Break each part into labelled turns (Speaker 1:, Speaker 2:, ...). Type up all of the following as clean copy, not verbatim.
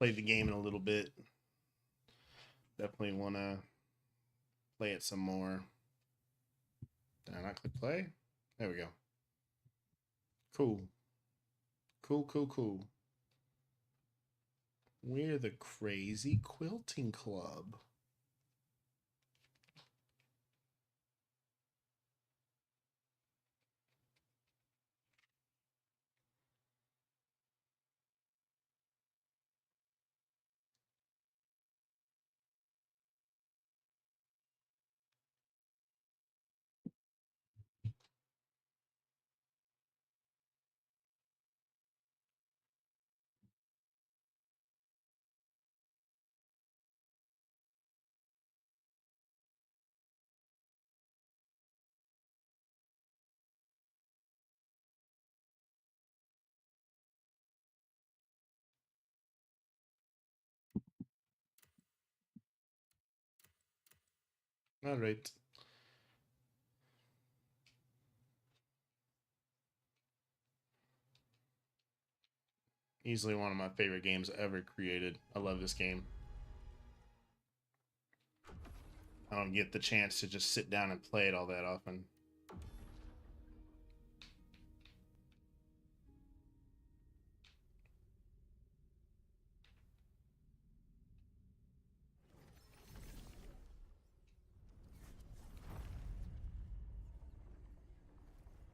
Speaker 1: played the game in a little bit. Definitely want to play it some more. Did I not click play? There we go. Cool. Cool. We're the Crazy Quilting Club. All right. Easily one of my favorite games ever created. I love this game. I don't get the chance to just sit down and play it all that often.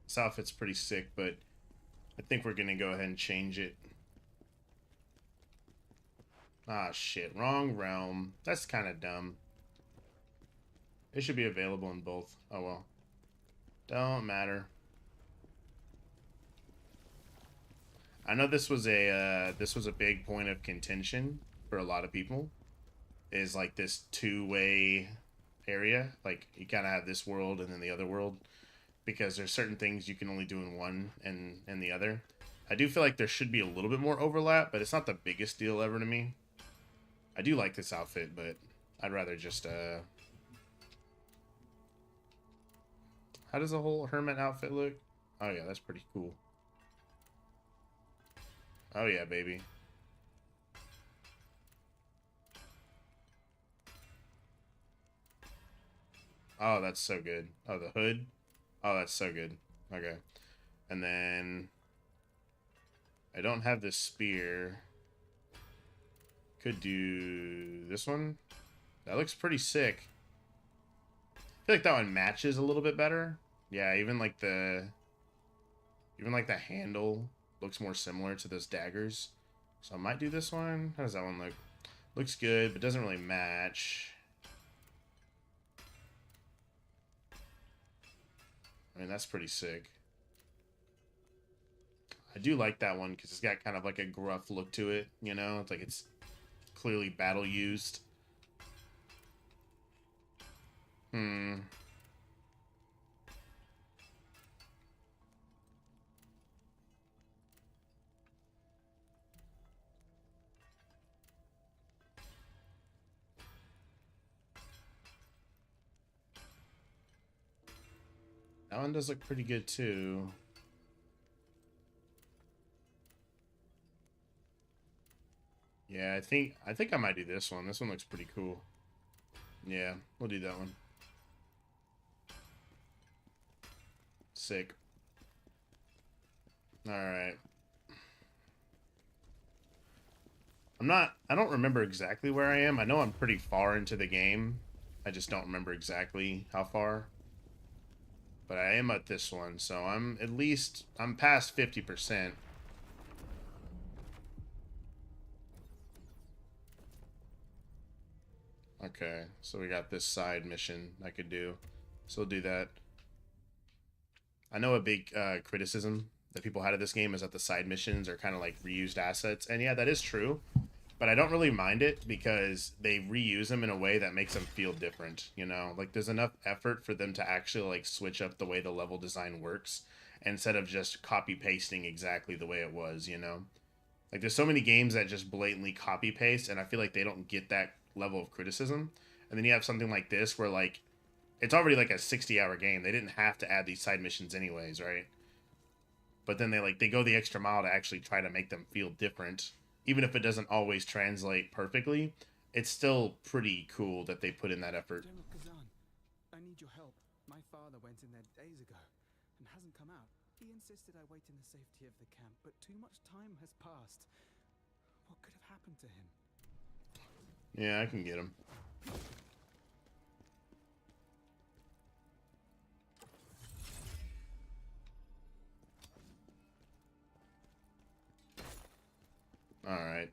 Speaker 1: This outfit's pretty sick, but I think we're gonna go ahead and change it. Ah, shit. Wrong realm. That's kind of dumb. It should be available in both. Oh, well. Don't matter. I know this was a big point of contention for a lot of people. Is like this two-way area. Like you kind of have this world and then the other world, because there's certain things you can only do in one and the other. I do feel like there should be a little bit more overlap, but it's not the biggest deal ever to me. I do like this outfit, but I'd rather just how does the whole hermit outfit look? Oh yeah, that's pretty cool. Oh yeah, baby. Oh, that's so good. Oh, the hood. Oh, that's so good. Okay. And then I don't have the spear. Could do this one. That looks pretty sick. I feel like that one matches a little bit better. Yeah, even like the handle looks more similar to those daggers. So I might do this one. How does that one look? Looks good, but doesn't really match. I mean, that's pretty sick. I do like that one because it's got kind of like a gruff look to it, you know? It's like it's clearly battle used. Hmm. That one does look pretty good too. Yeah, I think I might do this one. This one looks pretty cool. Yeah, we'll do that one. Sick. All right. I don't remember exactly where I am. I know I'm pretty far into the game. I just don't remember exactly how far. But I am at this one, so I'm past 50%. Okay, so we got this side mission I could do. So we'll do that. I know a big criticism that people had of this game is that the side missions are kind of like reused assets. And yeah, that is true. But I don't really mind it because they reuse them in a way that makes them feel different, you know? Like there's enough effort for them to actually like switch up the way the level design works instead of just copy pasting exactly the way it was, you know? Like there's so many games that just blatantly copy paste and I feel like they don't get that level of criticism. And then you have something like this where like it's already like a 60-hour game. They didn't have to add these side missions anyways, right? But then they go the extra mile to actually try to make them feel different, even if it doesn't always translate perfectly, it's still pretty cool that they put in that effort.
Speaker 2: General Kazan, I need your help. My father went in there days ago and hasn't come out. He insisted I wait in the safety of the camp, but too much time has passed. What could have happened to him?
Speaker 1: Yeah, I can get him. Alright.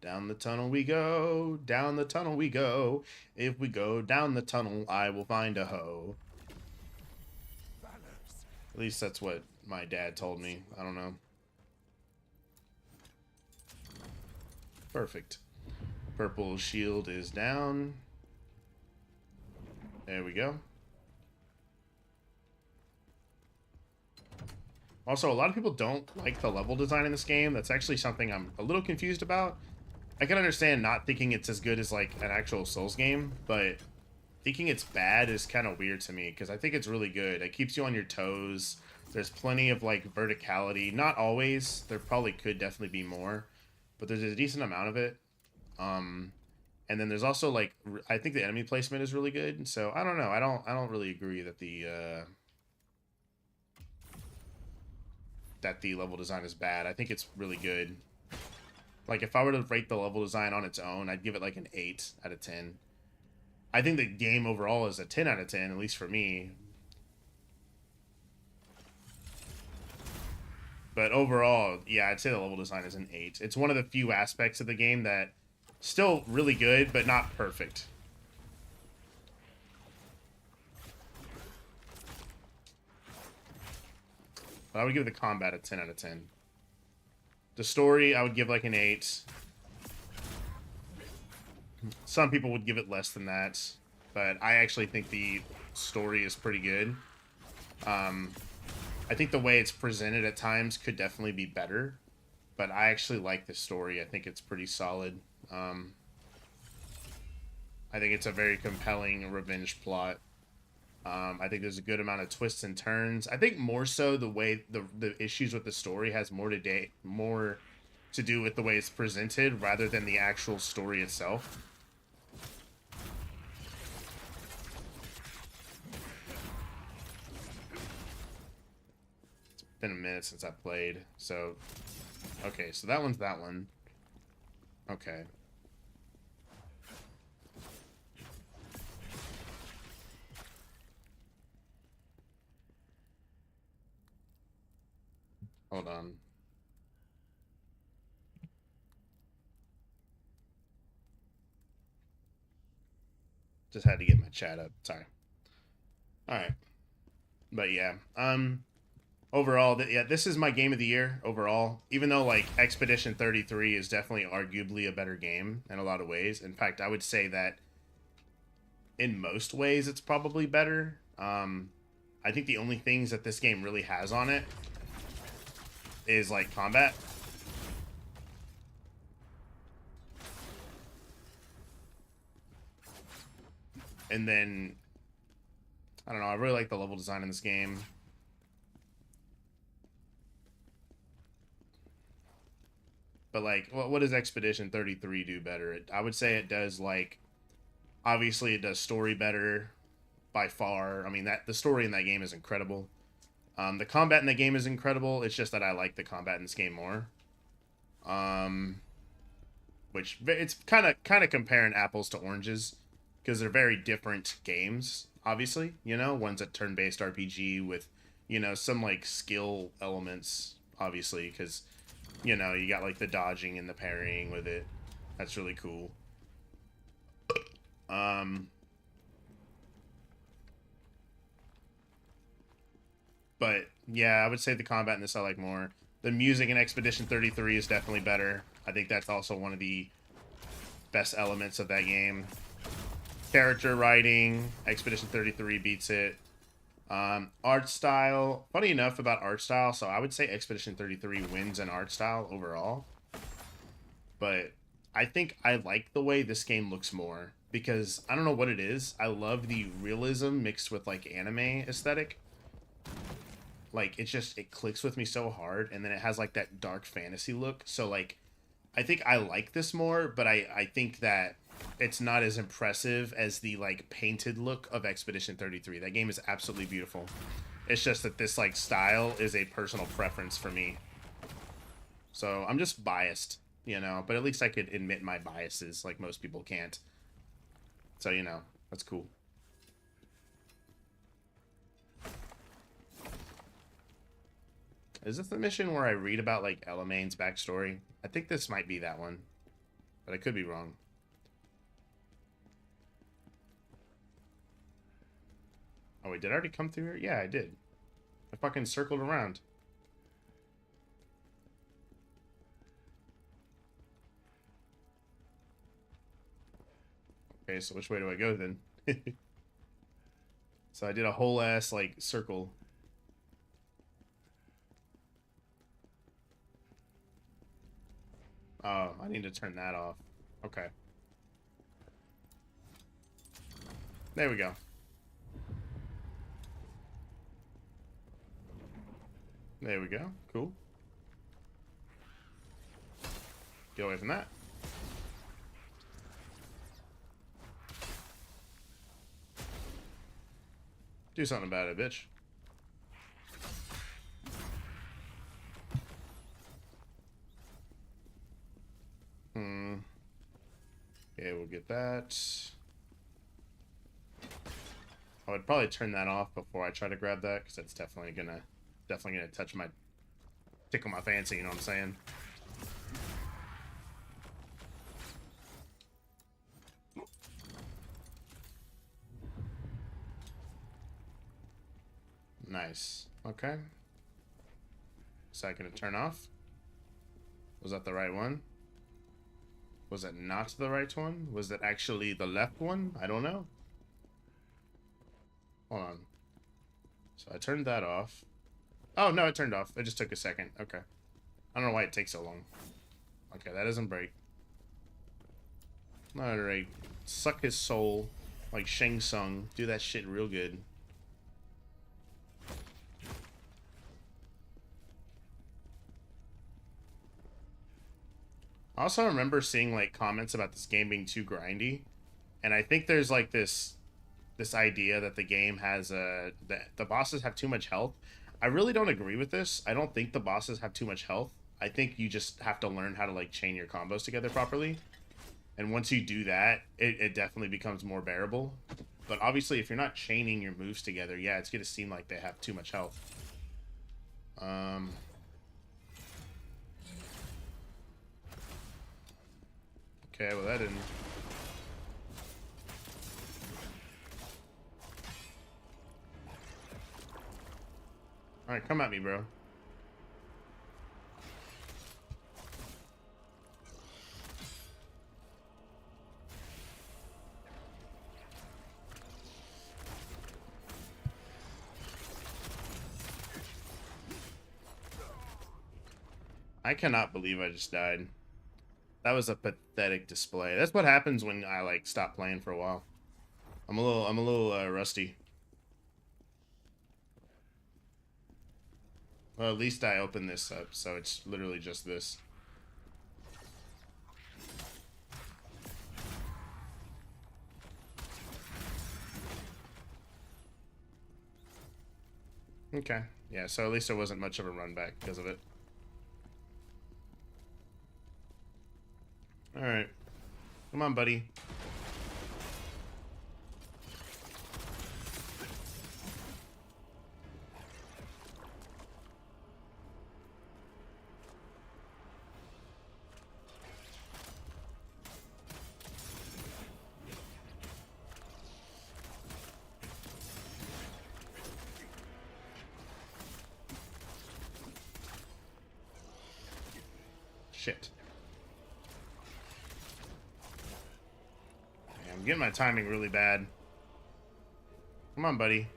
Speaker 1: Down the tunnel we go. Down the tunnel we go. If we go down the tunnel, I will find a hoe. At least that's what my dad told me. I don't know. Perfect. Purple shield is down. There we go. Also, a lot of people don't like the level design in this game. That's actually something I'm a little confused about. I can understand not thinking it's as good as like an actual Souls game, but thinking it's bad is kind of weird to me because I think it's really good. It keeps you on your toes. There's plenty of like verticality. Not always. There probably could definitely be more, but there's a decent amount of it. And then there's also like I think the enemy placement is really good. So I don't know. I don't really agree that the level design is bad. I think it's really good. Like, if I were to rate the level design on its own, I'd give it like an 8 out of 10. I think the game overall is a 10 out of 10, at least for me. But overall, yeah, I'd say the level design is an 8. It's one of the few aspects of the game that still really good, but not perfect. But I would give the combat a 10 out of 10. The story, I would give like an 8. Some people would give it less than that, but I actually think the story is pretty good. I think the way it's presented at times could definitely be better, but I actually like the story. I think it's pretty solid. I think it's a very compelling revenge plot. I think there's a good amount of twists and turns. I think more so the way the issues with the story has more to do with the way it's presented rather than the actual story itself. It's been a minute since I played, so okay, so that one's that one. Okay. Hold on. Just had to get my chat up. Sorry. All right. But yeah, overall, yeah, this is my game of the year overall. Even though like Expedition 33 is definitely arguably a better game in a lot of ways. In fact, I would say that in most ways it's probably better. I think the only things that this game really has on it is like combat. And then I don't know, I really like the level design in this game. But like what does Expedition 33 do better? I would say it does like obviously it does story better by far. I mean that the story in that game is incredible. The combat in the game is incredible. It's just that I like the combat in this game more. Which it's kind of comparing apples to oranges because they're very different games. Obviously, you know, one's a turn-based RPG with, you know, some like skill elements. Obviously, because you know you got like the dodging and the parrying with it. That's really cool. But yeah, I would say the combat in this I like more. The music in Expedition 33 is definitely better. I think that's also one of the best elements of that game. Character writing, Expedition 33 beats it. Art style, funny enough about art style, so I would say Expedition 33 wins in art style overall. But I think I like the way this game looks more because I don't know what it is. I love the realism mixed with like anime aesthetic. Like it clicks with me so hard, and then it has like that dark fantasy look. So like I think I like this more, but I think that it's not as impressive as the like painted look of Expedition 33. That game is absolutely beautiful. It's just that this like style is a personal preference for me. So I'm just biased, you know, but at least I could admit my biases like most people can't. So, you know, that's cool. Is this the mission where I read about like Elamane's backstory? I think this might be that one, but I could be wrong. Oh wait, did I already come through here? Yeah, I did. I fucking circled around. Okay, so which way do I go then? So I did a whole ass like circle. Oh, I need to turn that off. Okay. There we go. There we go. Cool. Get away from that. Do something about it, bitch. Okay, we'll get that. I would probably turn that off before I try to grab that, because that's definitely gonna touch my tickle my fancy, you know what I'm saying? Nice. Okay. Second to turn off. Was that the right one? Was it not the right one? Was it actually the left one? I don't know. Hold on. So I turned that off. Oh, no, it turned off. It just took a second. Okay. I don't know why it takes so long. Okay, that doesn't break. Alright. Suck his soul. Like Shang Tsung. Do that shit real good. I also remember seeing like comments about this game being too grindy. And I think there's like this idea that the game has that the bosses have too much health. I really don't agree with this. I don't think the bosses have too much health. I think you just have to learn how to like chain your combos together properly. And once you do that, it definitely becomes more bearable. But obviously, if you're not chaining your moves together, yeah, it's going to seem like they have too much health. Okay, well that didn't... Alright, come at me, bro. I cannot believe I just died. That was a pathetic display. That's what happens when I like stop playing for a while. I'm a little rusty. Well, at least I opened this up, so it's literally just this. Okay. Yeah, so at least there wasn't much of a run back because of it. Alright. Come on, buddy. Shit. I'm getting my timing really bad. Come on, buddy.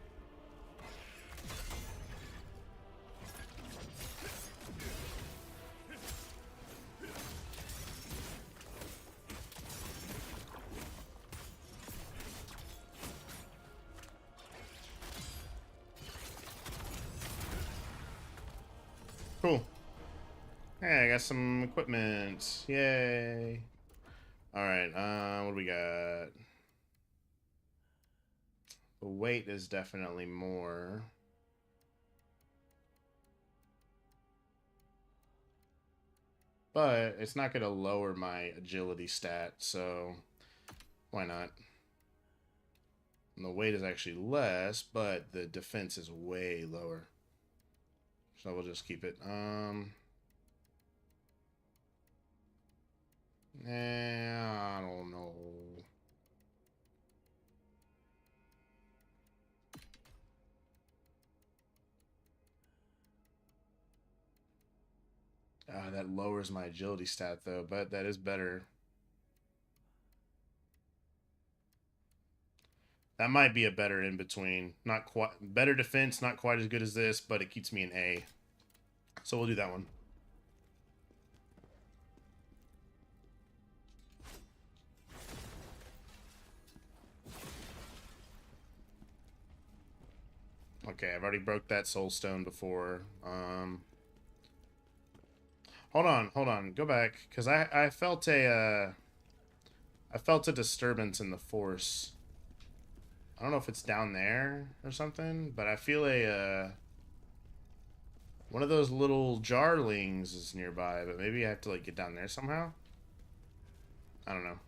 Speaker 1: Cool. Hey, I got some equipment. Yay. Alright, what do we got? The weight is definitely more. But it's not going to lower my agility stat, so why not? And the weight is actually less, but the defense is way lower. So we'll just keep it. I don't know. That lowers my agility stat though, but that is better. That might be a better in between. Not quite better defense, not quite as good as this, but it keeps me an A. So we'll do that one. Okay, I've already broke that soul stone before. Hold on. Go back, because I felt a disturbance in the force. I don't know if it's down there or something, but I feel a one of those little jarlings is nearby, but maybe I have to like get down there somehow. I don't know.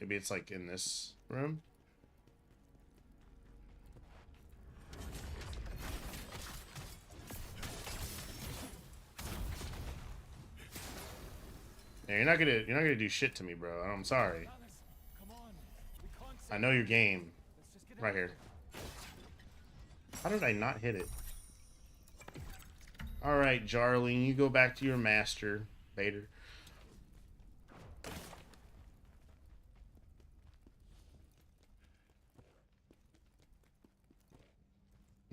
Speaker 1: Maybe it's like in this room. Yeah, you're not gonna do shit to me, bro. I'm sorry. I know your game. Right here. How did I not hit it? Alright, Jarling, you go back to your master, Bader.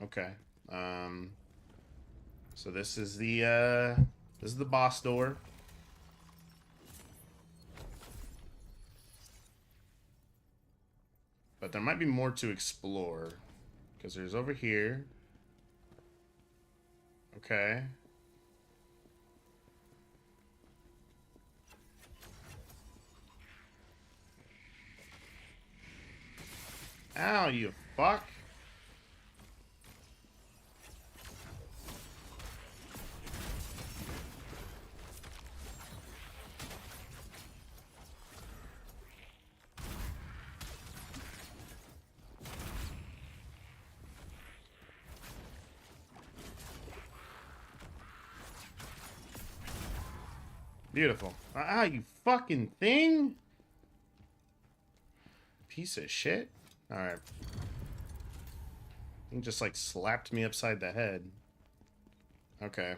Speaker 1: Okay. So this is the boss door. But there might be more to explore. Because there's over here. Okay. Ow, you fuck. Beautiful. Ah, you fucking thing. Piece of shit. Alright. He just like slapped me upside the head. Okay.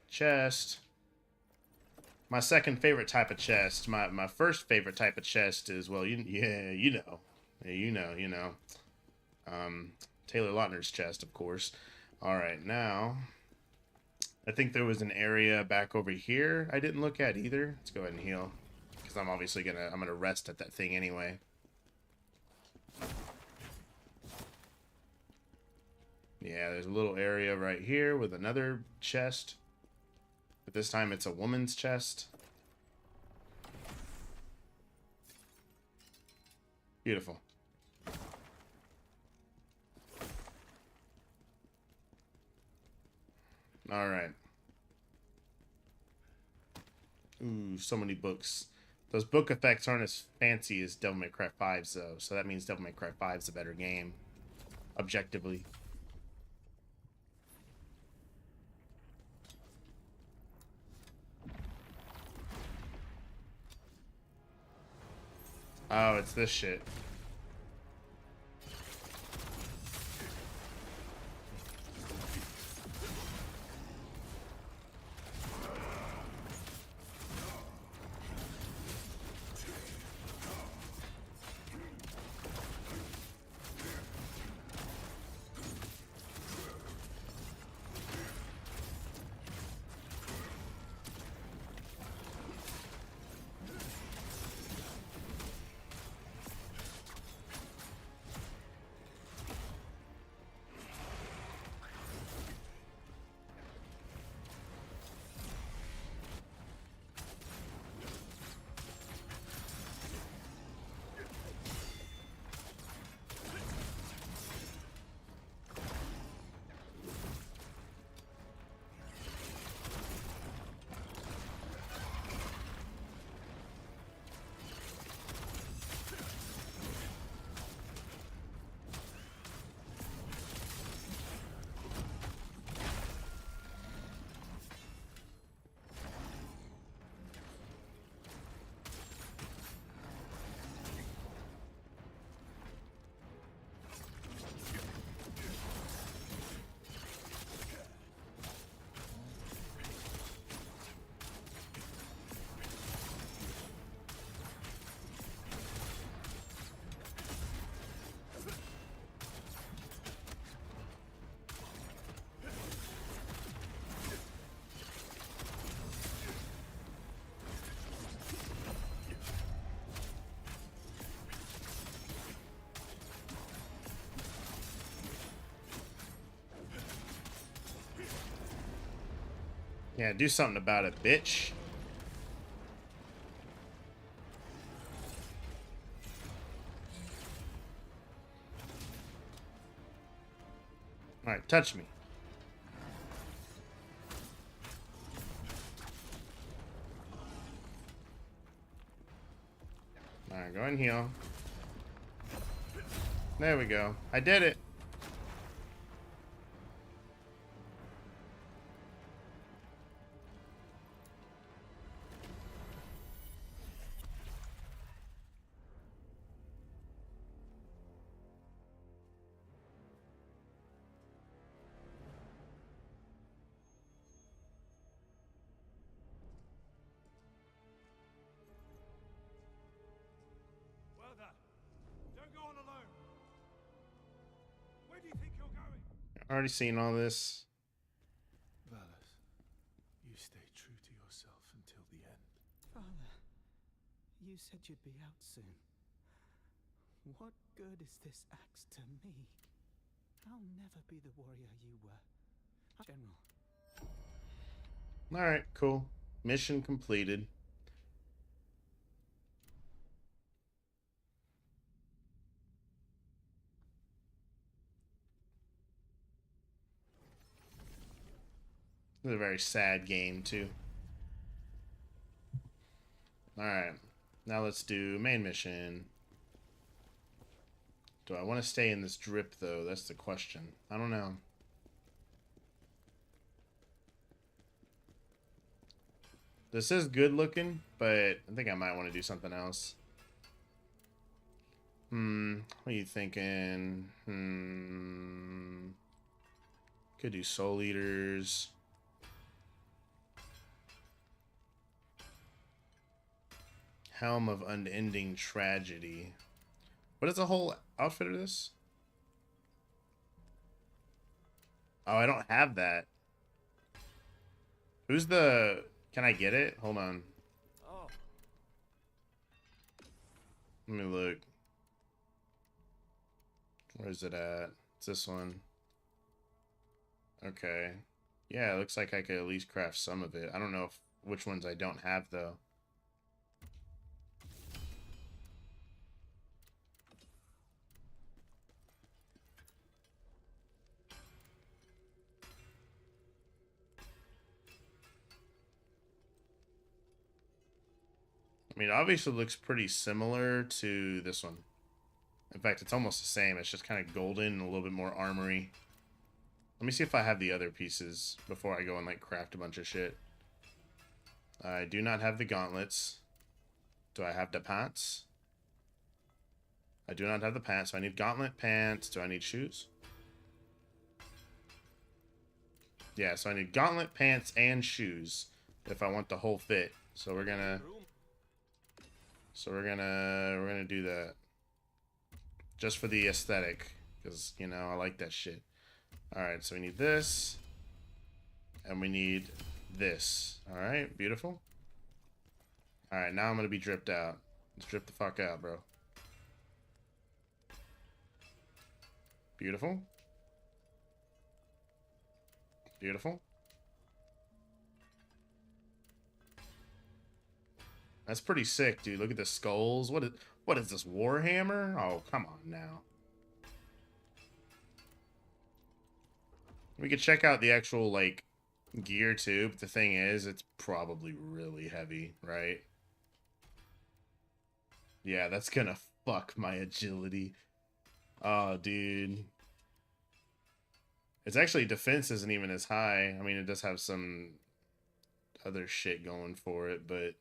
Speaker 1: Chest. My second favorite type of chest. My first favorite type of chest is, well, you know. Yeah, you know. Taylor Lautner's chest, of course. Alright, now I think there was an area back over here I didn't look at either. Let's go ahead and heal. Because I'm obviously I'm gonna rest at that thing anyway. Yeah, there's a little area right here with another chest. But this time it's a woman's chest. Beautiful. Alright. Ooh, so many books. Those book effects aren't as fancy as Devil May Cry 5's, though. So that means Devil May Cry 5's a better game. Objectively. Oh, it's this shit. Yeah, do something about it, bitch. Alright, touch me. Alright, go and heal. There we go. I did it.
Speaker 3: Well done. Don't go on alone. Where do you think you're going?
Speaker 1: Already seen all this.
Speaker 3: Valis, you stay true to yourself until the end.
Speaker 2: Father, you said you'd be out soon. What good is this axe to me? I'll never be the warrior you were. General.
Speaker 1: Alright, cool. Mission completed. This is a very sad game, too. Alright. Now let's do main mission. Do I want to stay in this drip, though? That's the question. I don't know. This is good looking, but I think I might want to do something else. What are you thinking? Could do Soul Eaters. Helm of Unending Tragedy. What is the whole outfit of this? Oh, I don't have that. Who's the... Can I get it? Hold on.
Speaker 3: Oh.
Speaker 1: Let me look. Where is it at? It's this one. Okay. Yeah, it looks like I could at least craft some of it. I don't know which ones I don't have, though. I mean, obviously it looks pretty similar to this one. In fact, it's almost the same. It's just kind of golden and a little bit more armory. Let me see if I have the other pieces before I go and, like, craft a bunch of shit. I do not have the gauntlets. Do I have the pants? I do not have the pants, so I need gauntlet, pants. Do I need shoes? Yeah, so I need gauntlet, pants, and shoes if I want the whole fit. So we're gonna... we're gonna do that. Just for the aesthetic. Because, you know, I like that shit. Alright, so we need this. And we need this. Alright, beautiful. Alright, now I'm gonna be dripped out. Let's drip the fuck out, bro. Beautiful. Beautiful. That's pretty sick, dude. Look at the skulls. What is this, Warhammer? Oh, come on now. We could check out the actual, like, gear, too. But the thing is, it's probably really heavy, right? Yeah, that's gonna fuck my agility. Oh, dude. It's actually, defense isn't even as high. I mean, it does have some other shit going for it, but...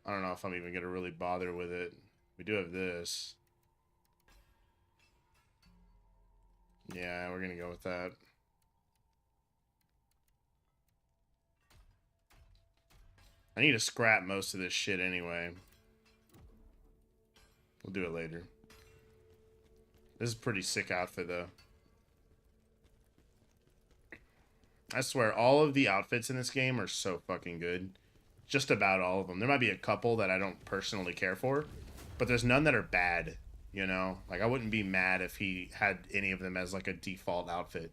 Speaker 1: I don't know if I'm even gonna really bother with it. We do have this. Yeah, we're gonna go with that. I need to scrap most of this shit anyway. We'll do it later. This is a pretty sick outfit, though. I swear, all of the outfits in this game are so fucking good. Just about all of them. There might be a couple that I don't personally care for, but there's none that are bad, you know? Like, I wouldn't be mad if he had any of them as, like, a default outfit.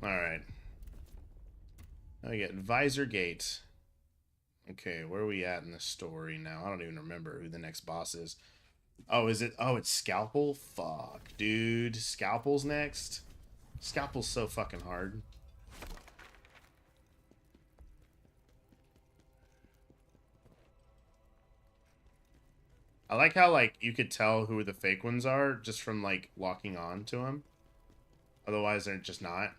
Speaker 1: Alright. Now we get Visor Gate. Okay, where are we at in the story now? I don't even remember who the next boss is. Oh, is it? Oh, it's Scalpel? Fuck, dude. Scalpel's next? Scalpel's so fucking hard. I like how, like, you could tell who the fake ones are just from, like, walking on to them. Otherwise, they're just not.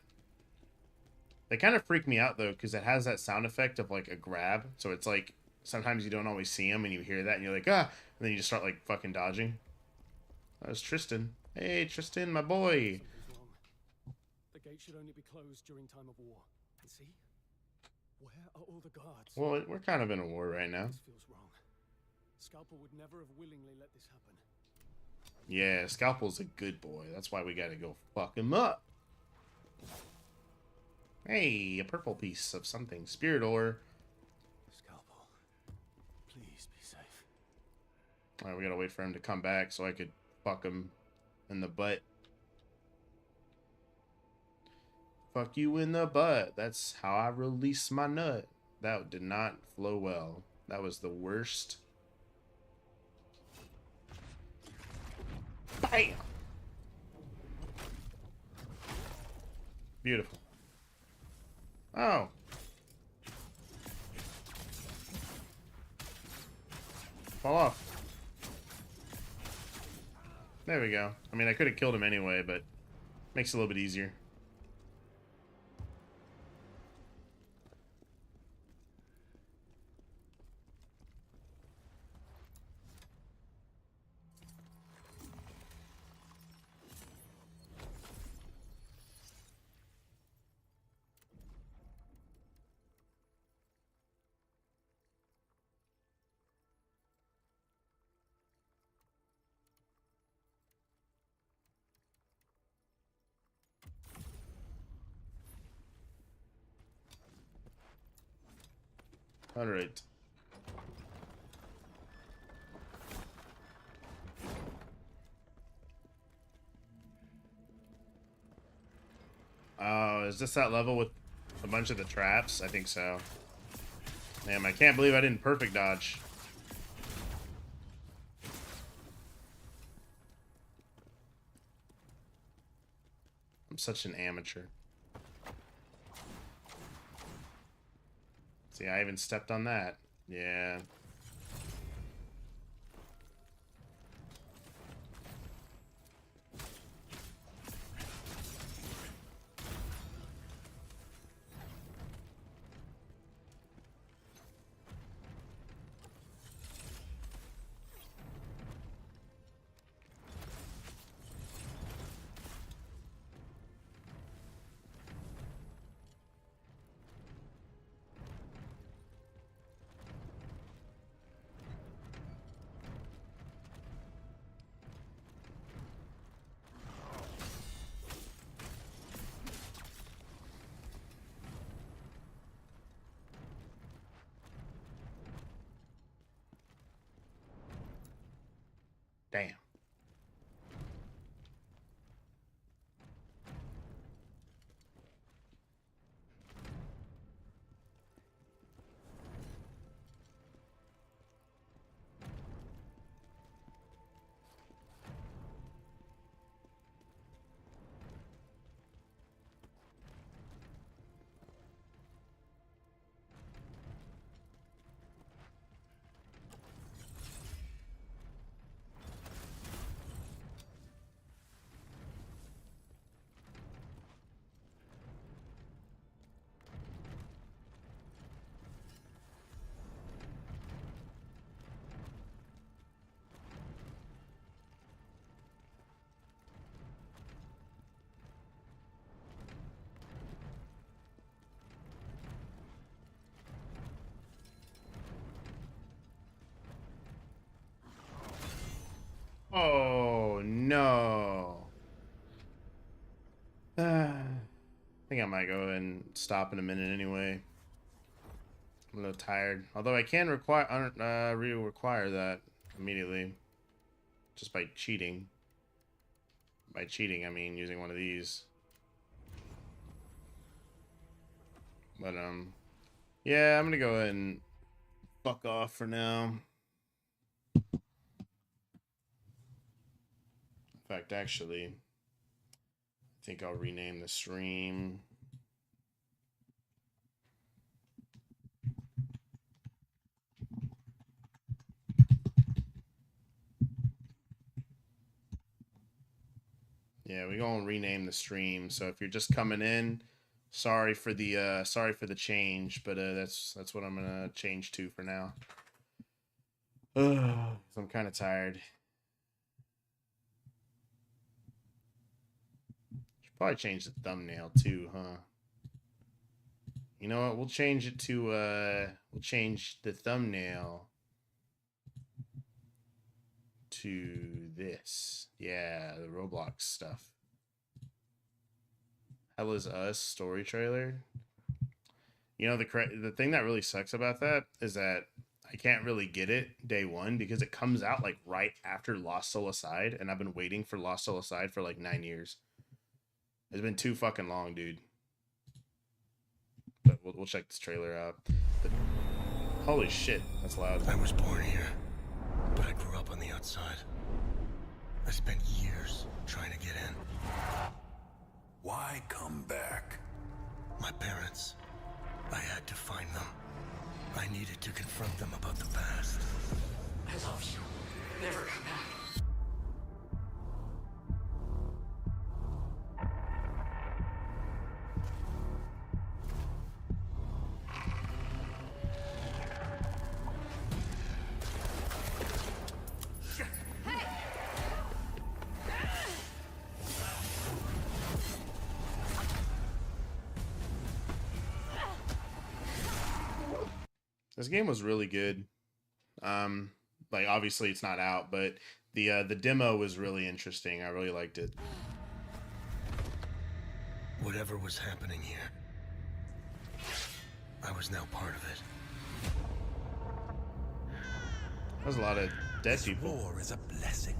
Speaker 1: They kind of freak me out, though, because it has that sound effect of, like, a grab. So it's like, sometimes you don't always see them, and you hear that, and you're like, ah! And then you just start, like, fucking dodging. That was Tristan. Hey, Tristan, my boy!
Speaker 4: Something's wrong. The gate should only be closed during time of war. And see? Where are all the guards?
Speaker 1: Well, we're kind of in a war right now.
Speaker 4: This feels wrong. Scalpel would never have willingly let this happen.
Speaker 1: Yeah, Scalpel's a good boy. That's why we gotta go fuck him up. Hey, a purple piece of something. Spirit ore.
Speaker 3: Scalpel, please be safe.
Speaker 1: Alright, we gotta wait for him to come back so I could fuck him in the butt. Fuck you in the butt. That's how I release my nut. That did not flow well. That was the worst. Bam! Beautiful. Oh. Fall off. There we go. I mean, I could have killed him anyway, but makes it a little bit easier. All right. Oh, is this that level with a bunch of the traps? I think so. Damn, I can't believe I didn't perfect dodge. I'm such an amateur. See, I even stepped on that. Yeah. Damn. Oh, no. I think I might go and stop in a minute anyway. I'm a little tired. Although I can require that immediately. Just by cheating. By cheating, I mean using one of these. But yeah, I'm gonna go ahead and fuck off for now. In fact, actually, I think I'll rename the stream. Yeah, we're gonna rename the stream. So if you're just coming in, sorry for the change, but that's what I'm gonna change to for now. I'm kind of tired. Should probably change the thumbnail too, huh? You know what? We'll change it to we'll change the thumbnail to this. Yeah, the Roblox stuff. Hell is Us story trailer. You know, the thing that really sucks about that is that I can't really get it day one because it comes out like right after Lost Soul Aside, and I've been waiting for Lost Soul Aside for like 9 years. It's been too fucking long, dude. But we'll check this trailer out. But, holy shit, that's loud.
Speaker 5: I was born here, but I grew up on the outside. I spent years trying to get in.
Speaker 6: Why come back?
Speaker 5: My parents. I had to find them. I needed to confront them about the past.
Speaker 7: I love you. Never come back.
Speaker 1: This game was really good. Like obviously it's not out, but the demo was really interesting. I really liked it.
Speaker 5: Whatever was happening here, I was now part of it.
Speaker 1: There's a lot of dead
Speaker 6: This
Speaker 1: people.
Speaker 6: war is a blessing.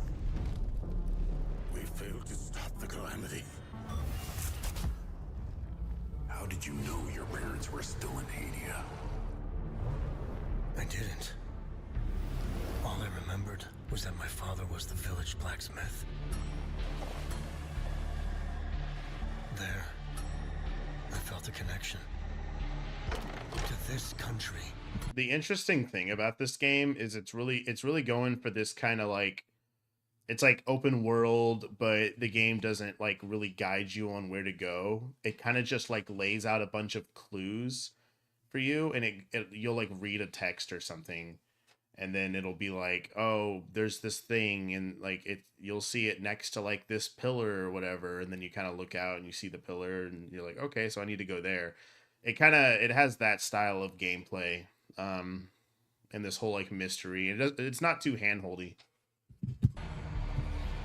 Speaker 6: We failed to stop the calamity. How did you know your parents were still in Hadia?
Speaker 5: I didn't. All I remembered was that my father was the village blacksmith. There, I felt a connection to this country.
Speaker 1: The interesting thing about this game is it's really going for this kind of like, it's like open world, but the game doesn't like really guide you on where to go. It kind of just like lays out a bunch of clues for you, and you'll like read a text or something, and then it'll be like, oh, there's this thing, and like you'll see it next to like this pillar or whatever, and then you kind of look out and you see the pillar, and you're like, okay, so I need to go there. It has that style of gameplay, and this whole like mystery. It's not too handholdy.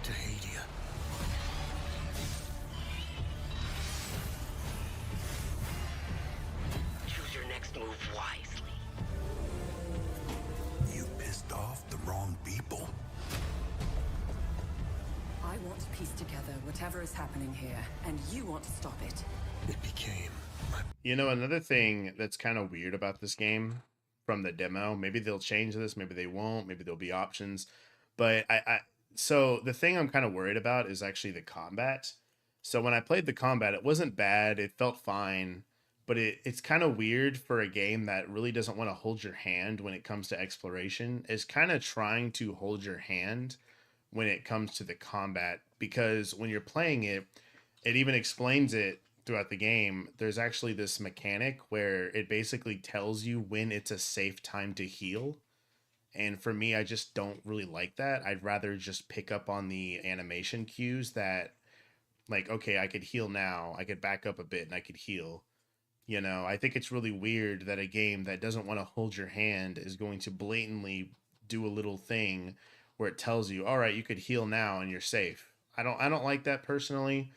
Speaker 5: To Hadia.
Speaker 7: Choose your next move wisely.
Speaker 6: You pissed off the wrong people.
Speaker 8: I want to piece together whatever is happening here, and you want to stop it.
Speaker 5: It became my...
Speaker 1: You know, another thing that's kind of weird about this game from the demo, maybe they'll change this, maybe they won't, maybe there'll be options, but so the thing I'm kind of worried about is actually the combat. So when I played the combat, it wasn't bad, it felt fine, but it's kind of weird for a game that really doesn't want to hold your hand when it comes to exploration. It's kind of trying to hold your hand when it comes to the combat, because when you're playing it, it even explains it throughout the game. There's actually this mechanic where it basically tells you when it's a safe time to heal. And for me, I just don't really like that. I'd rather just pick up on the animation cues that, like, okay, I could heal now. I could back up a bit and I could heal. You know, I think it's really weird that a game that doesn't want to hold your hand is going to blatantly do a little thing where it tells you, all right, you could heal now and you're safe. I don't like that personally.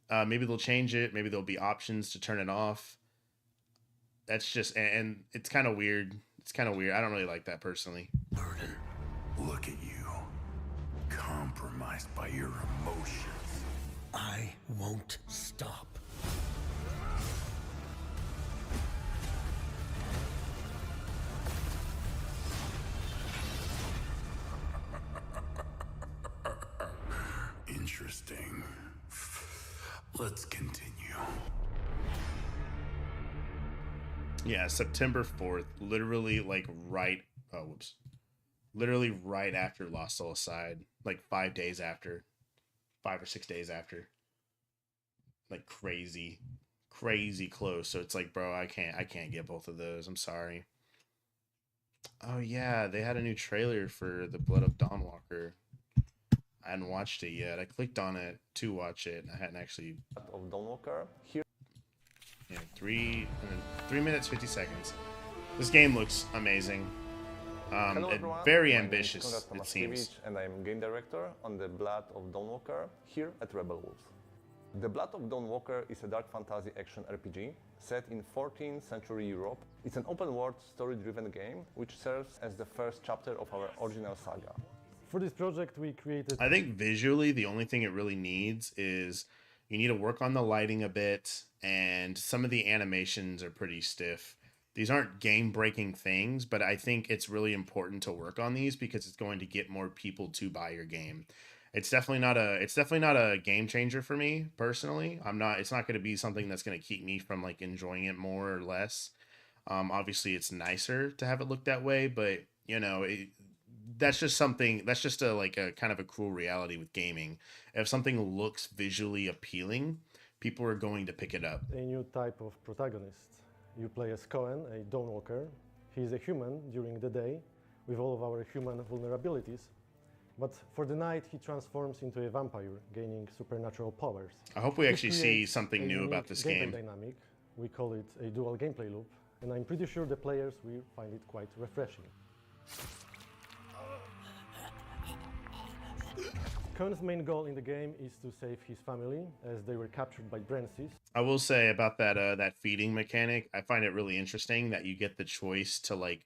Speaker 1: Maybe they'll change it. Maybe there'll be options to turn it off. That's just, and it's kind of weird. It's kind of weird. I don't really like that personally.
Speaker 5: burden.
Speaker 6: Look at you. Compromised by your emotions.
Speaker 5: I won't stop.
Speaker 6: interesting. Let's continue.
Speaker 1: Yeah, September 4th, literally like literally right after Lost Soul Aside, like 5 days after, 5 or 6 days after. Like crazy close. So it's like, bro, I can't get both of those. I'm sorry. Oh yeah, they had a new trailer for The Blood of Dawnwalker. I hadn't watched it yet. I clicked on it to watch it, and I hadn't actually.
Speaker 9: Of Dawnwalker here.
Speaker 1: Yeah, 3 minutes 50 seconds. This game looks amazing.
Speaker 9: Hello
Speaker 1: And
Speaker 9: everyone.
Speaker 1: very
Speaker 9: My name is
Speaker 1: ambitious.
Speaker 9: Konrad
Speaker 1: It seems.
Speaker 9: Tomaszkiewicz, and I'm game director on The Blood of Dawnwalker here at Rebel Wolves. The Blood of Dawnwalker is a dark fantasy action RPG set in 14th century Europe. It's an open-world, story-driven game which serves as the first chapter of our original saga.
Speaker 10: For this project, we created.
Speaker 1: I think visually, the only thing it really needs is you need to work on the lighting a bit, and some of the animations are pretty stiff. These aren't game-breaking things, but I think it's really important to work on these because it's going to get more people to buy your game. It's definitely not a game changer for me personally. It's not going to be something that's going to keep me from like enjoying it more or less. Obviously it's nicer to have it look that way, but you know, that's just a kind of a cruel reality with gaming. If something looks visually appealing, people are going to pick it up.
Speaker 10: A new type of protagonist. You play as Cohen, a Dawnwalker. He is a human during the day with all of our human vulnerabilities. But for the night, he transforms into a vampire, gaining supernatural powers.
Speaker 1: I hope we
Speaker 10: This
Speaker 1: actually see
Speaker 10: creates
Speaker 1: something
Speaker 10: a
Speaker 1: new
Speaker 10: unique
Speaker 1: about this
Speaker 10: gameplay
Speaker 1: game.
Speaker 10: Dynamic. We call it a dual gameplay loop, and I'm pretty sure the players will find it quite refreshing. Cohen's main goal in the game is to save his family, as they were captured by Brancis.
Speaker 1: I will say about that feeding mechanic, I find it really interesting that you get the choice to like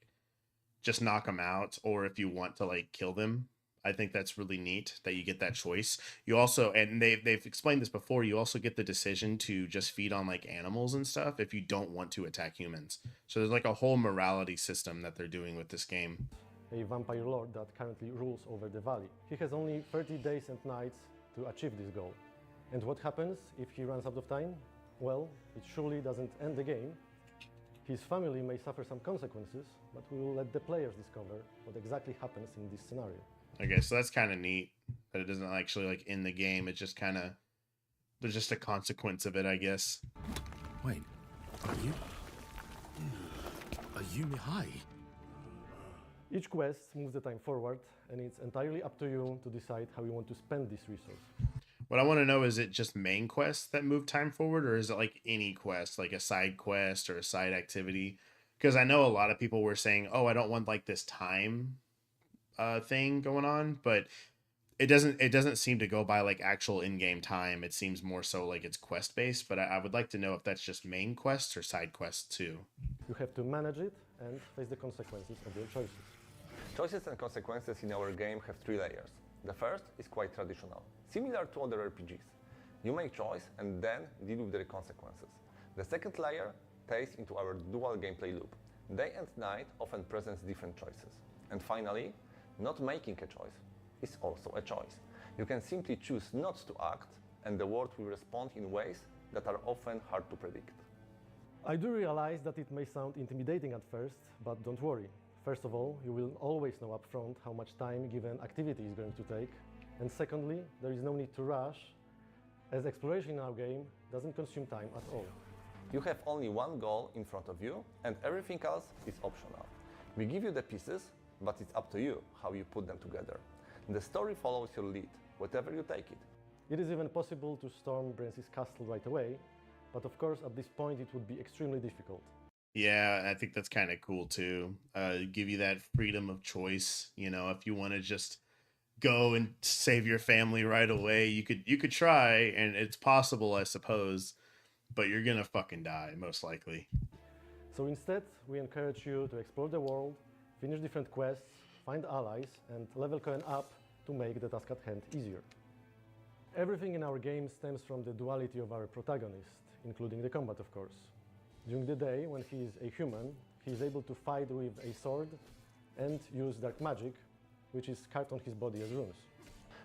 Speaker 1: just knock them out, or if you want to like kill them. I think that's really neat that you get that choice. You also, and they've explained this before, you also get the decision to just feed on like animals and stuff if you don't want to attack humans. So there's like a whole morality system that they're doing with this game.
Speaker 10: A vampire lord that currently rules over the valley. He has only 30 days and nights to achieve this goal. And what happens if he runs out of time? Well, it surely doesn't end the game. His family may suffer some consequences, but we will let the players discover what exactly happens in this scenario.
Speaker 1: Okay, so that's kind of neat that it doesn't actually like end the game. It's just kind of, there's just a consequence of it, I guess.
Speaker 3: Wait, are you Mihai?
Speaker 10: Each quest moves the time forward, and it's entirely up to you to decide how you want to spend this resource.
Speaker 1: What I want to know, is it just main quests that move time forward, or is it like any quest, like a side quest or a side activity? Because I know a lot of people were saying, oh, I don't want like this time thing going on, but it doesn't seem to go by like actual in-game time. It seems more so like it's quest based, but I would like to know if that's just main quests or side quests too.
Speaker 10: You have to manage it and face the consequences of your choices.
Speaker 9: Choices and consequences in our game have 3 layers. The first is quite traditional, similar to other RPGs. You make choice and then deal with the consequences. The second layer takes into our dual gameplay loop. Day and night often presents different choices. And finally, not making a choice is also a choice. You can simply choose not to act, and the world will respond in ways that are often hard to predict.
Speaker 10: I do realize that it may sound intimidating at first, but don't worry. First of all, you will always know upfront how much time a given activity is going to take. And secondly, there is no need to rush, as exploration in our game doesn't consume time at all.
Speaker 9: You have only one goal in front of you, and everything else is optional. We give you the pieces, but it's up to you how you put them together. The story follows your lead, wherever you take it.
Speaker 10: It is even possible to storm Brancis' castle right away, but of course at this point it would be extremely difficult.
Speaker 1: Yeah, I think that's kind of cool too. Give you that freedom of choice. You know, if you want to just go and save your family right away, you could try, and it's possible, I suppose, but you're gonna fucking die most likely.
Speaker 10: So instead, we encourage you to explore the world, finish different quests, find allies, and level Cohen up to make the task at hand easier. Everything in our game stems from the duality of our protagonist, including the combat, of course. During the day, when he is a human, he is able to fight with a sword and use dark magic, which is carved on his body as runes.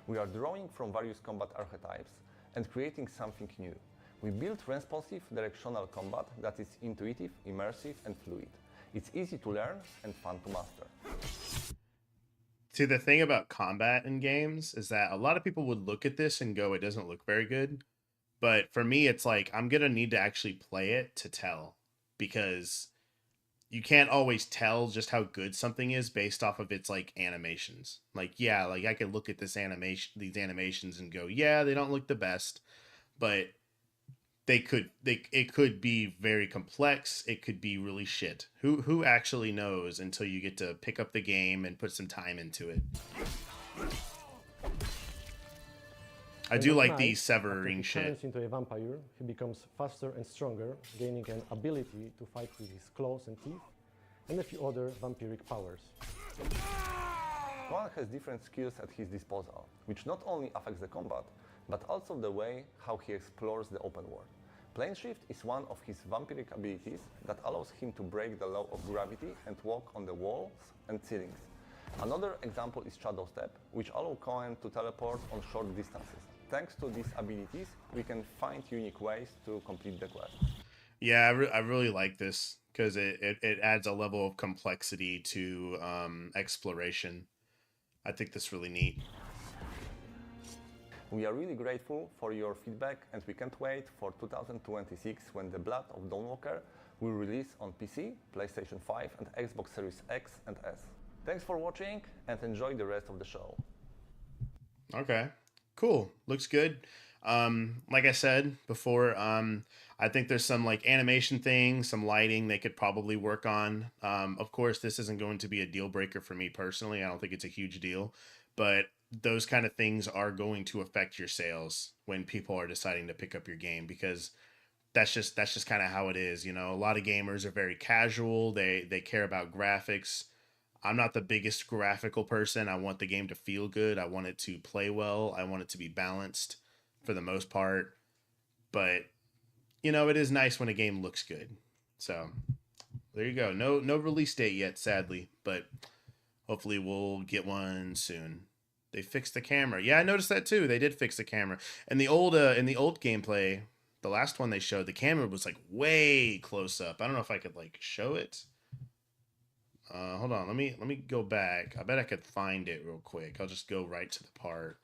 Speaker 9: We are drawing from various combat archetypes and creating something new. We built responsive directional combat that is intuitive, immersive, and fluid. It's easy to learn and fun to master.
Speaker 1: See, the thing about combat in games is that a lot of people would look at this and go, it doesn't look very good. But for me, it's like, I'm going to need to actually play it to tell, because you can't always tell just how good something is based off of its like animations. Like, yeah, like I could look at these animations and go, yeah, they don't look the best, but it could be very complex. It could be really shit. Who actually knows until you get to pick up the game and put some time into it. I do like the severing shit.
Speaker 10: Turns into a vampire, he becomes faster and stronger, gaining an ability to fight with his claws and teeth, and a few other vampiric powers.
Speaker 9: Juan has different skills at his disposal, which not only affects the combat, but also the way how he explores the open world. Plane Shift is one of his vampiric abilities that allows him to break the law of gravity and walk on the walls and ceilings. Another example is Shadow Step, which allows Cohen to teleport on short distances. Thanks to these abilities, we can find unique ways to complete the quest.
Speaker 1: Yeah, I really like this because it adds a level of complexity to exploration. I think that's really neat.
Speaker 9: We are really grateful for your feedback, and we can't wait for 2026 when The Blood of Dawnwalker will release on PC, PlayStation 5 and Xbox Series X and S. Thanks for watching and enjoy the rest of the show.
Speaker 1: Okay, cool. Looks good. Like I said before, I think there's some like animation things, some lighting they could probably work on. Of course, this isn't going to be a deal breaker for me personally. I don't think it's a huge deal, but those kind of things are going to affect your sales when people are deciding to pick up your game, because that's just kind of how it is. You know, a lot of gamers are very casual. They care about graphics. I'm not the biggest graphical person. I want the game to feel good. I want it to play well. I want it to be balanced for the most part. But, you know, it is nice when a game looks good. So there you go. No release date yet, sadly, but hopefully we'll get one soon. They fixed the camera. Yeah, I noticed that too. They did fix the camera. And the old gameplay, the last one they showed, the camera was like way close up. I don't know if I could like show it. Hold on. Let me go back. I bet I could find it real quick. I'll just go right to the part.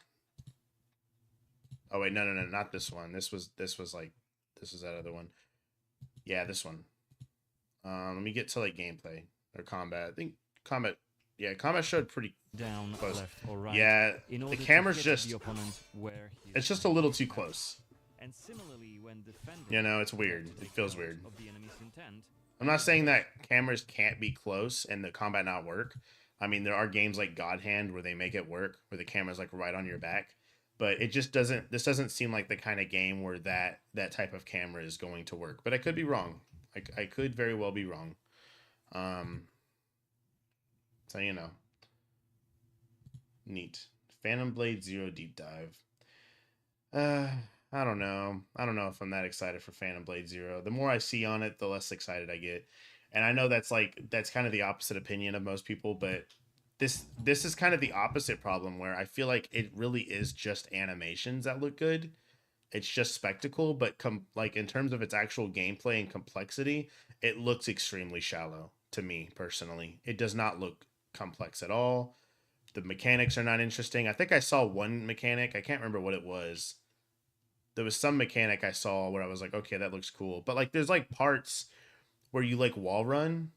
Speaker 1: Oh wait, no, not this one. This was that other one. Yeah, this one. Let me get to like gameplay or combat. I think combat. Yeah, combat showed pretty
Speaker 11: down,
Speaker 1: close.
Speaker 11: left, or right.
Speaker 1: Yeah, the camera's just.
Speaker 11: It's
Speaker 1: just a little too close.
Speaker 11: And similarly, when
Speaker 1: you know, it's weird. It feels weird.
Speaker 11: Of the enemy's intent,
Speaker 1: I'm not saying that cameras can't be close and the combat not work. I mean, there are games like God Hand where they make it work, where the camera's like right on your back. But it just doesn't. This doesn't seem like the kind of game where that type of camera is going to work. But I could be wrong. I could very well be wrong. So you know. Neat. Phantom Blade Zero deep dive. I don't know. I don't know if I'm that excited for Phantom Blade Zero. The more I see on it, the less excited I get. And I know that's kind of the opposite opinion of most people, but this is kind of the opposite problem, where I feel like it really is just animations that look good. It's just spectacle, but like in terms of its actual gameplay and complexity, it looks extremely shallow to me personally. It does not look complex at all. The mechanics are not interesting. I think I saw one mechanic. I can't remember what it was. There was some mechanic I saw where I was like, okay, that looks cool. But like, there's like parts where you like wall run.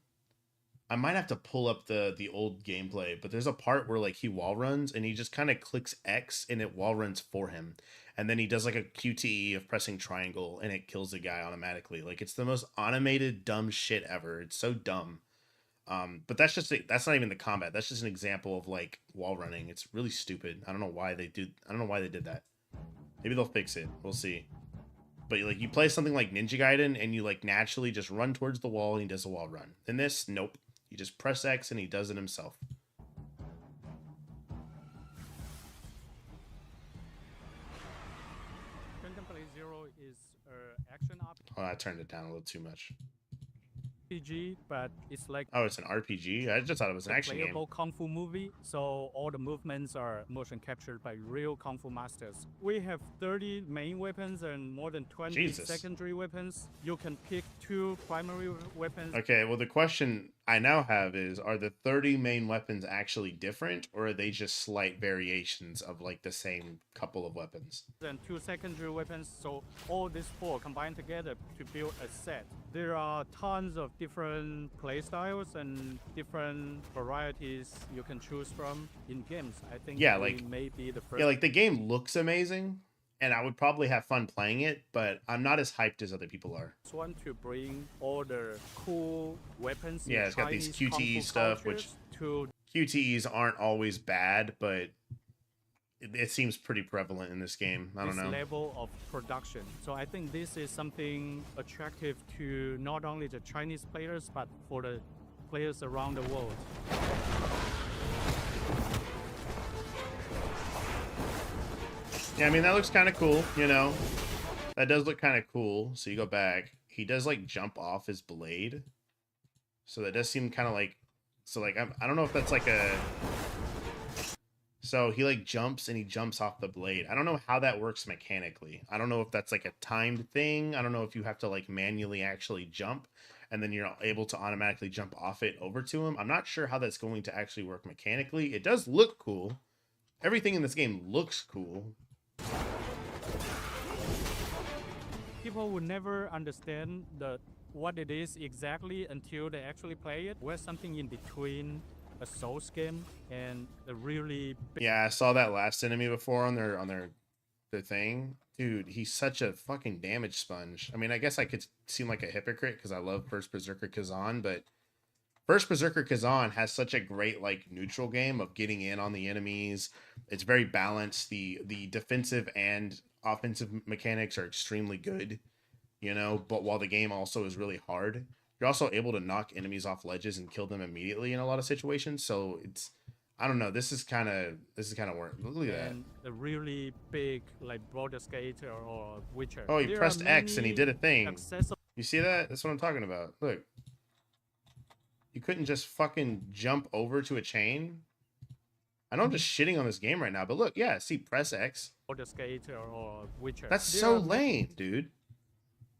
Speaker 1: I might have to pull up the old gameplay, but there's a part where like he wall runs and he just kind of clicks X and it wall runs for him. And then he does like a QTE of pressing triangle and it kills the guy automatically. Like, it's the most automated dumb shit ever. It's so dumb. But that's not even the combat. That's just an example of like wall running. It's really stupid. I don't know why they did that. Maybe they'll fix it. We'll see. But like, you play something like Ninja Gaiden and you like naturally just run towards the wall and he does a wall run. In this, nope. You just press X and he does it himself.
Speaker 12: Phantom Blade Zero is action option.
Speaker 1: Oh, I turned it down a little too much.
Speaker 12: RPG, but it's like
Speaker 1: Oh, it's an RPG? I just thought it was an
Speaker 12: a
Speaker 1: action game.
Speaker 12: playable kung fu movie. So all the movements are motion captured by real kung fu masters. We have 30 main weapons and more than 20
Speaker 1: Jesus.
Speaker 12: secondary weapons. You can pick 2 primary weapons.
Speaker 1: Okay, well, the question I now have is, are the 30 main weapons actually different, or are they just slight variations of like the same couple of weapons?
Speaker 12: And 2 secondary weapons, so all these 4 combined together to build a set. There are tons of different playstyles and different varieties you can choose from in games. I think
Speaker 1: Yeah,
Speaker 12: we
Speaker 1: like
Speaker 12: may be the first.
Speaker 1: yeah, like the game looks amazing, and I would probably have fun playing it, but I'm not as hyped as other people are.
Speaker 12: Just want to bring all the cool weapons.
Speaker 1: Yeah,
Speaker 12: in
Speaker 1: it's got these
Speaker 12: Chinese kung
Speaker 1: QTE
Speaker 12: fu
Speaker 1: stuff, which
Speaker 12: cultures to
Speaker 1: QTEs aren't always bad, but it seems pretty prevalent in this game. I don't
Speaker 12: this
Speaker 1: know.
Speaker 12: level of production. So I think this is something attractive to not only the Chinese players, but for the players around the world.
Speaker 1: Yeah, I mean, that looks kind of cool, you know? That does look kind of cool. So you go back. He does, like, jump off his blade. So that does seem kind of like... So, like, I don't know if that's, like, a... So he, like, jumps and he jumps off the blade. I don't know how that works mechanically. I don't know if that's, like, a timed thing. I don't know if you have to, like, manually actually jump, and then you're able to automatically jump off it over to him. I'm not sure how that's going to actually work mechanically. It does look cool. Everything in this game looks cool.
Speaker 12: People will never understand what it is exactly until they actually play it. We're something in between a Souls game and a really big...
Speaker 1: Yeah, I saw that last enemy before on their thing. Dude, he's such a fucking damage sponge. I mean, I guess I could seem like a hypocrite because I love First Berserker Kazan, but First Berserker Kazan has such a great like neutral game of getting in on the enemies. It's very balanced. The defensive and offensive mechanics are extremely good, you know, but while the game also is really hard, you're also able to knock enemies off ledges and kill them immediately in a lot of situations. So it's, I don't know, this is kind of work. Look at that.
Speaker 12: And a really big like Baldur's Gate or Witcher.
Speaker 1: Oh, he
Speaker 12: There
Speaker 1: pressed
Speaker 12: are
Speaker 1: X and he did a thing.
Speaker 12: accessible...
Speaker 1: You see that? That's what I'm talking about. Look. You couldn't just fucking jump over to a chain? I know I'm just shitting on this game right now, but look, yeah, see, press X.
Speaker 12: Baldur's Gate or Witcher.
Speaker 1: That's
Speaker 12: There
Speaker 1: so
Speaker 12: are
Speaker 1: lame, dude.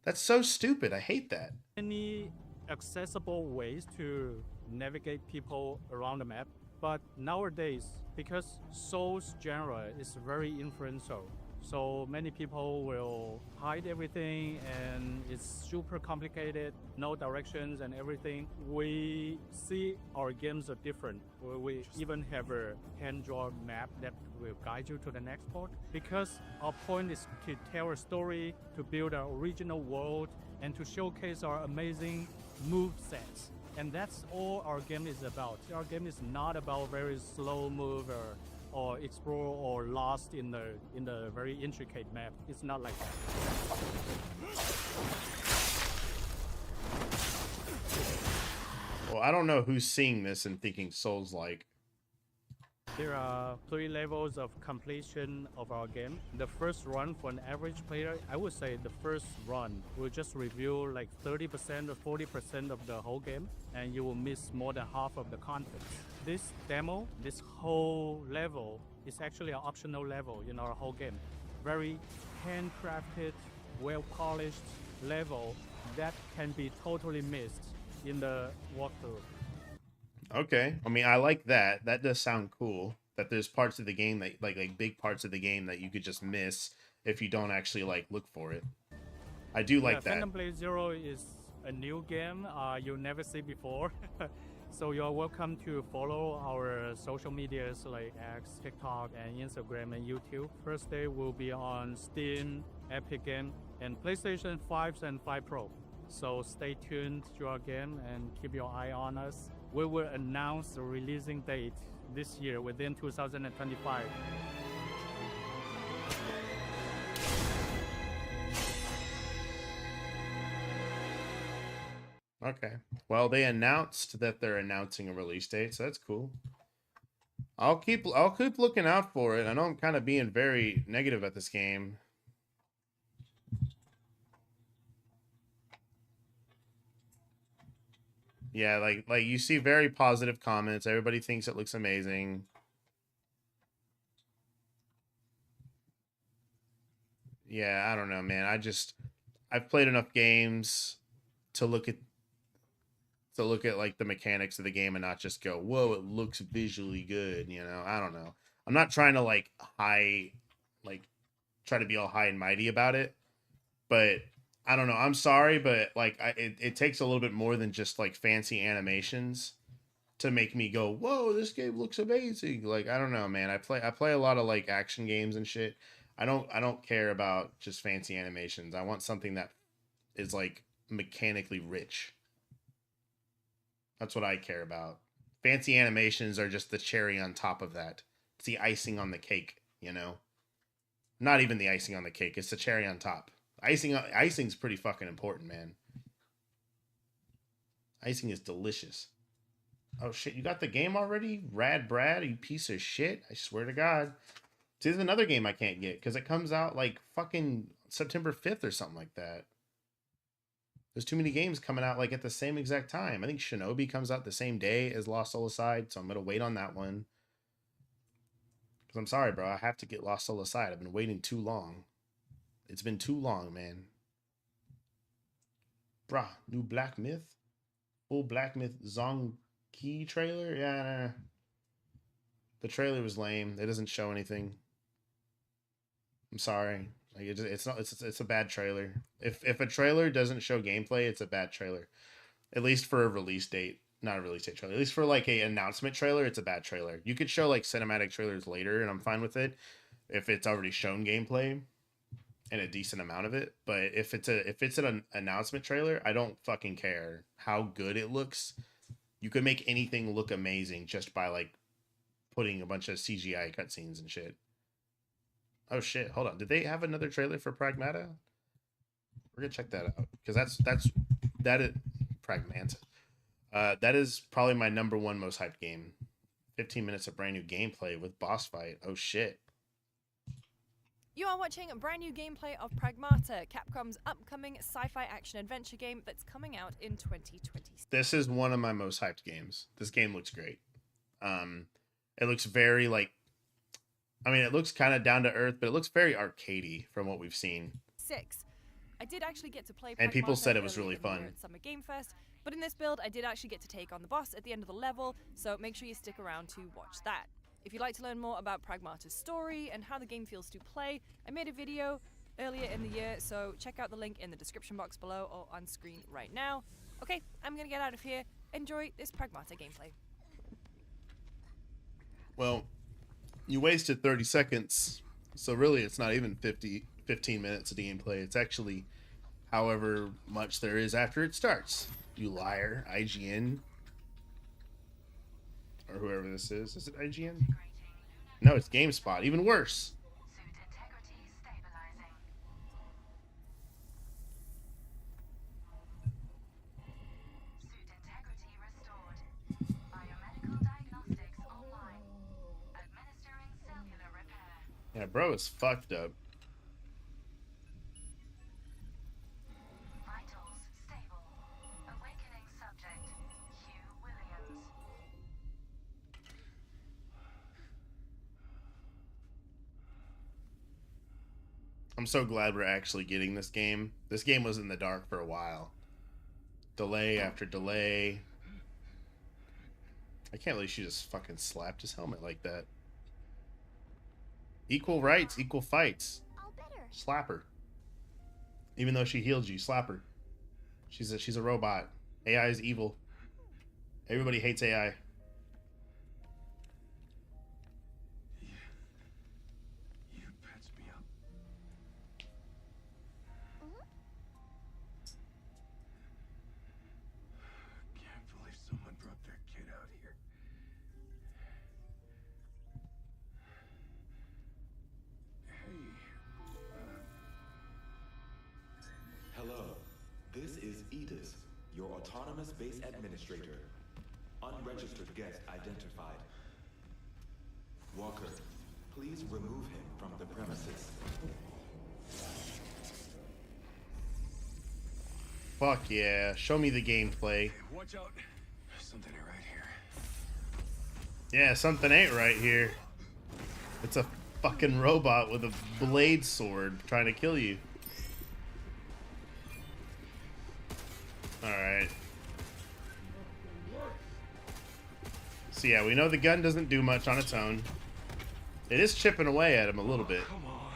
Speaker 1: That's so stupid. I hate that.
Speaker 12: many accessible ways to navigate people around the map, but nowadays, because Souls genre is very influential, so many people will hide everything and it's super complicated, no directions and everything. We see our games are different. We even have a hand-drawn map that will guide you to the next port, because our point is to tell a story, to build our original world, and to showcase our amazing move sets. And that's all our game is about. Our game is not about very slow move or explore or lost in the very intricate map. It's not like that.
Speaker 1: Well, I don't know who's seeing this and thinking Souls-like.
Speaker 12: There are 3 levels of completion of our game. The first run for an average player, I would say the first run will just review like 30% or 40% of the whole game, and you will miss more than half of the content. This demo, this whole level, is actually an optional level in our whole game. Very handcrafted, well-polished level that can be totally missed in the walkthrough.
Speaker 1: Okay. I mean, I like that. That does sound cool. That there's parts of the game that like big parts of the game that you could just miss if you don't actually like look for it. I do like that.
Speaker 12: Phantom Blade Zero is a new game you'll never see before. So you're welcome to follow our social medias like X, TikTok, and Instagram and YouTube. First day will be on Steam, Epic Game, and PlayStation 5 and 5 Pro. So stay tuned to our game and keep your eye on us. We will announce the releasing date this year within 2025.
Speaker 1: Okay. Well, they announced that they're announcing a release date, so that's cool. I'll keep looking out for it. I know I'm kind of being very negative at this game. Yeah, like you see very positive comments. Everybody thinks it looks amazing. Yeah, I don't know, man. I've played enough games to look at like the mechanics of the game and not just go, "Whoa, it looks visually good," you know? I don't know. I'm not trying to like try to be all high and mighty about it, but I don't know. I'm sorry, but like it takes a little bit more than just like fancy animations to make me go, "Whoa, this game looks amazing." Like, I don't know, man. I play a lot of like action games and shit. I don't care about just fancy animations. I want something that is like mechanically rich. That's what I care about. Fancy animations are just the cherry on top of that. It's the icing on the cake, you know? Not even the icing on the cake, it's the cherry on top. Icing's pretty fucking important, man. Icing is delicious. Oh shit, you got the game already? Rad Brad, you piece of shit. I swear to God. See, there's another game I can't get because it comes out like fucking September 5th or something like that. There's too many games coming out like at the same exact time. I think Shinobi comes out the same day as Lost Soul Aside, so I'm gonna wait on that one. Because I'm sorry, bro, I have to get Lost Soul Aside. I've been waiting too long. It's been too long, man. Bruh, new Black Myth? Full Black Myth Zonki trailer? Yeah, nah. The trailer was lame. It doesn't show anything. I'm sorry. Like it's a bad trailer. If a trailer doesn't show gameplay, it's a bad trailer. At least for a release date. Not a release date trailer. At least for like a announcement trailer, it's a bad trailer. You could show like cinematic trailers later and I'm fine with it if it's already shown gameplay and a decent amount of it. But if it's an announcement trailer, I don't fucking care how good it looks. You could make anything look amazing just by like putting a bunch of CGI cutscenes and shit. Oh shit, hold on. Did they have another trailer for Pragmata? We're gonna check that out. Because that is Pragmata. That is probably my number one most hyped game. 15 minutes of brand new gameplay with boss fight. Oh shit.
Speaker 13: You are watching a brand new gameplay of Pragmata, Capcom's upcoming sci-fi action adventure game that's coming out in 2020.
Speaker 1: This is one of my most hyped games. This game looks great. It looks very like, I mean, it looks kind of down to earth, but it looks very arcadey from what we've seen.
Speaker 13: 6. I did actually get to play Pragmata,
Speaker 1: and people said it was really fun.
Speaker 13: At Summer Game Fest, but in this build, I did actually get to take on the boss at the end of the level, so make sure you stick around to watch that. If you'd like to learn more about Pragmata's story and how the game feels to play, I made a video earlier in the year, so check out the link in the description box below or on screen right now. Okay, I'm gonna get out of here. Enjoy this Pragmata gameplay.
Speaker 1: Well, you wasted 30 seconds, so really it's not even 15 minutes of gameplay. It's actually however much there is after it starts. You liar, IGN. Or whoever this is. Is it IGN? No, it's GameSpot. Even worse. Yeah, bro, it's fucked up.
Speaker 14: Vitals stable. Awakening subject, Hugh Williams.
Speaker 1: I'm so glad we're actually getting this game. This game was in the dark for a while. Delay after delay. I can't believe she just fucking slapped his helmet like that. Equal rights, equal fights. Slap her. Even though she healed you, slap her. She's a robot. AI is evil. Everybody hates AI.
Speaker 3: You patched me up. Can't believe someone brought their kid out here.
Speaker 15: Hello, this is Edith, your autonomous base administrator. Unregistered guest identified. Walker, please remove him from the premises.
Speaker 1: Fuck yeah, show me the gameplay.
Speaker 3: Watch out.
Speaker 1: Yeah, something ain't right here. It's a fucking robot with a blade sword trying to kill you. Alright. So yeah, we know the gun doesn't do much on its own. It is chipping away at him a little bit.
Speaker 6: Come on.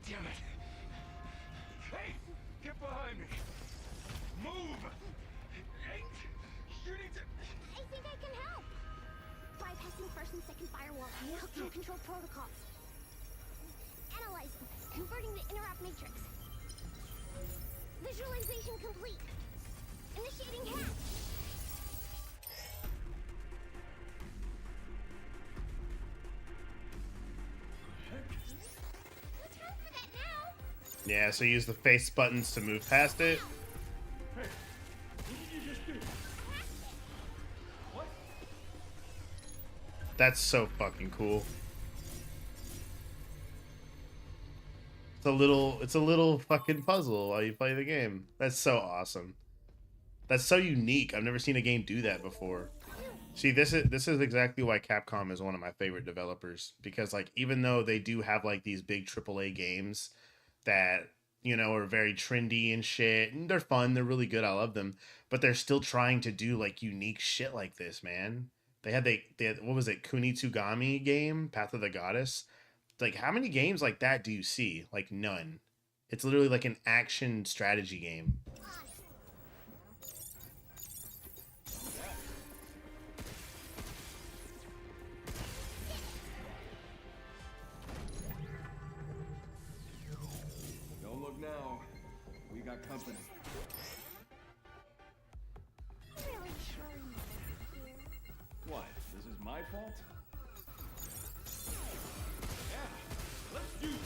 Speaker 6: Damn it. Hey, get behind me. Move. Hey, you need to...
Speaker 16: I think I can help. Bypassing first and second firewall, hooking control protocols. Analyzing, converting the interrupt matrix. Visualization complete. Initiating hack. No time for that now.
Speaker 1: Yeah, so use the face buttons to move past it.
Speaker 6: Hey, what did you just do? What?
Speaker 1: That's so fucking cool. It's a little fucking puzzle while you play the game. That's so awesome. That's so unique. I've never seen a game do that before. See, this is exactly why Capcom is one of my favorite developers, because like even though they do have like these big AAA games that, you know, are very trendy and shit, and they're fun, they're really good, I love them, but they're still trying to do like unique shit like this, man. They had what was it, Kunitsugami game, Path of the Goddess? Like how many games like that do you see? Like none. It's literally like an action strategy game.
Speaker 6: Don't look now. We got company.
Speaker 16: Really showing here.
Speaker 6: What? This is my fault? Yeah, let's do this.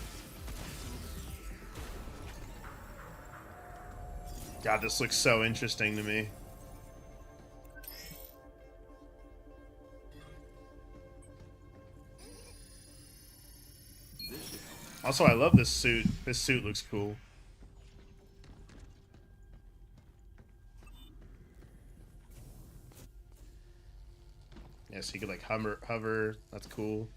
Speaker 1: God, this looks so interesting to me. Also, I love this suit. This suit looks cool. Yeah, so you could like hover. That's cool.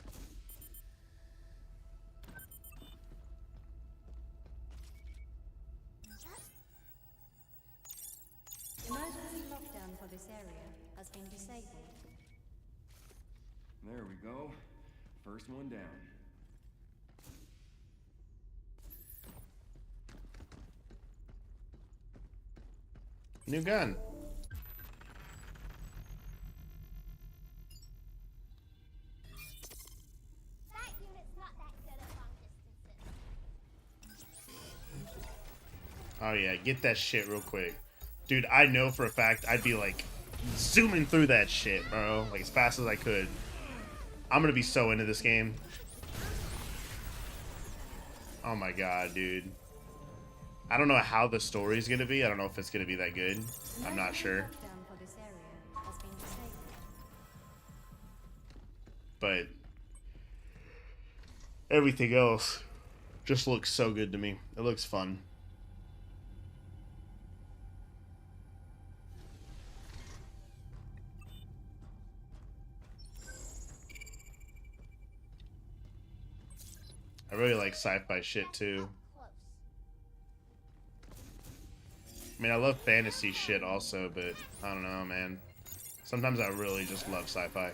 Speaker 17: Emergency lockdown for this area has been disabled.
Speaker 6: There we go. First one down.
Speaker 1: New gun.
Speaker 16: That unit's not that good at long distances.
Speaker 1: Oh yeah, get that shit real quick. Dude, I know for a fact I'd be like zooming through that shit, bro. Like as fast as I could. I'm gonna be so into this game. Oh my god, dude. I don't know how the story's gonna be. I don't know if it's gonna be that good. I'm not sure. But everything else just looks so good to me. It looks fun. I really like sci-fi shit too. I mean, I love fantasy shit also, but I don't know, man. Sometimes I really just love sci-fi.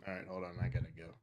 Speaker 1: All right, hold on. I gotta go.